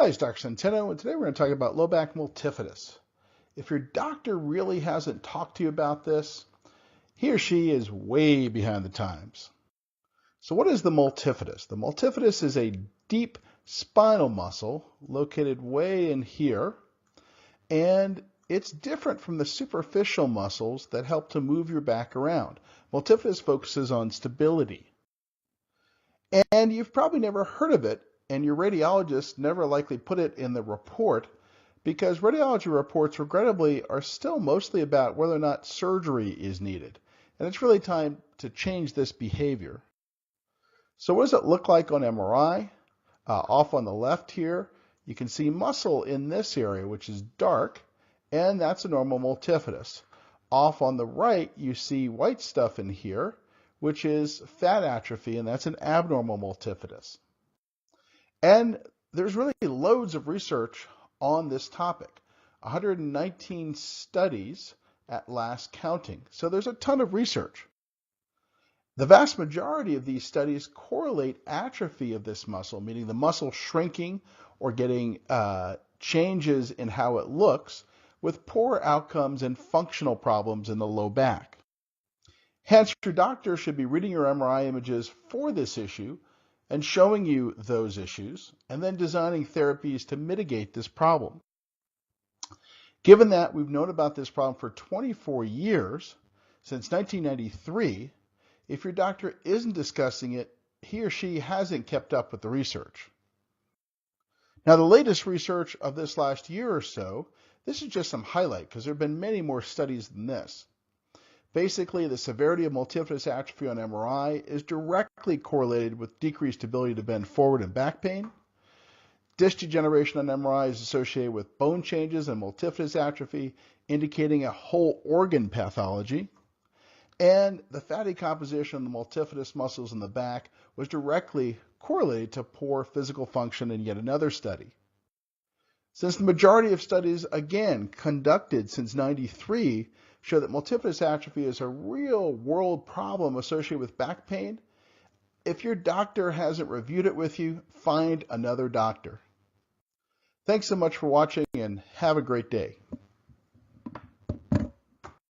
Hi, it's Dr. Centeno, and today we're going to talk about low back multifidus. If your doctor really hasn't talked to you about this, he or she is way behind the times. So what is the multifidus? The multifidus is a deep spinal muscle located way in here, and it's different from the superficial muscles that help to move your back around. Multifidus focuses on stability. And you've probably never heard of it, and your radiologist never likely put it in the report because radiology reports, regrettably, are still mostly about whether or not surgery is needed. And it's really time to change this behavior. So what does it look like on MRI? Off on the left here, you can see muscle in this area, which is dark, and that's a normal multifidus. Off on the right, you see white stuff in here, which is fat atrophy, and that's an abnormal multifidus. And there's really loads of research on this topic, 119 studies at last counting. So there's a ton of research. The vast majority of these studies correlate atrophy of this muscle, meaning the muscle shrinking or getting changes in how it looks, with poor outcomes and functional problems in the low back. Hence, your doctor should be reading your MRI images for this issue and showing you those issues, and then designing therapies to mitigate this problem. Given that we've known about this problem for 24 years, since 1993, if your doctor isn't discussing it, he or she hasn't kept up with the research. Now, the latest research of this last year or so, this is just some highlight because there have been many more studies than this. Basically, the severity of multifidus atrophy on MRI is directly correlated with decreased ability to bend forward and back pain. Disc degeneration on MRI is associated with bone changes and multifidus atrophy, indicating a whole organ pathology. And the fatty composition of the multifidus muscles in the back was directly correlated to poor physical function in yet another study. Since the majority of studies, again, conducted since '93, show that multifidus atrophy is a real world problem associated with back pain, if your doctor hasn't reviewed it with you, find another doctor. Thanks so much for watching and have a great day.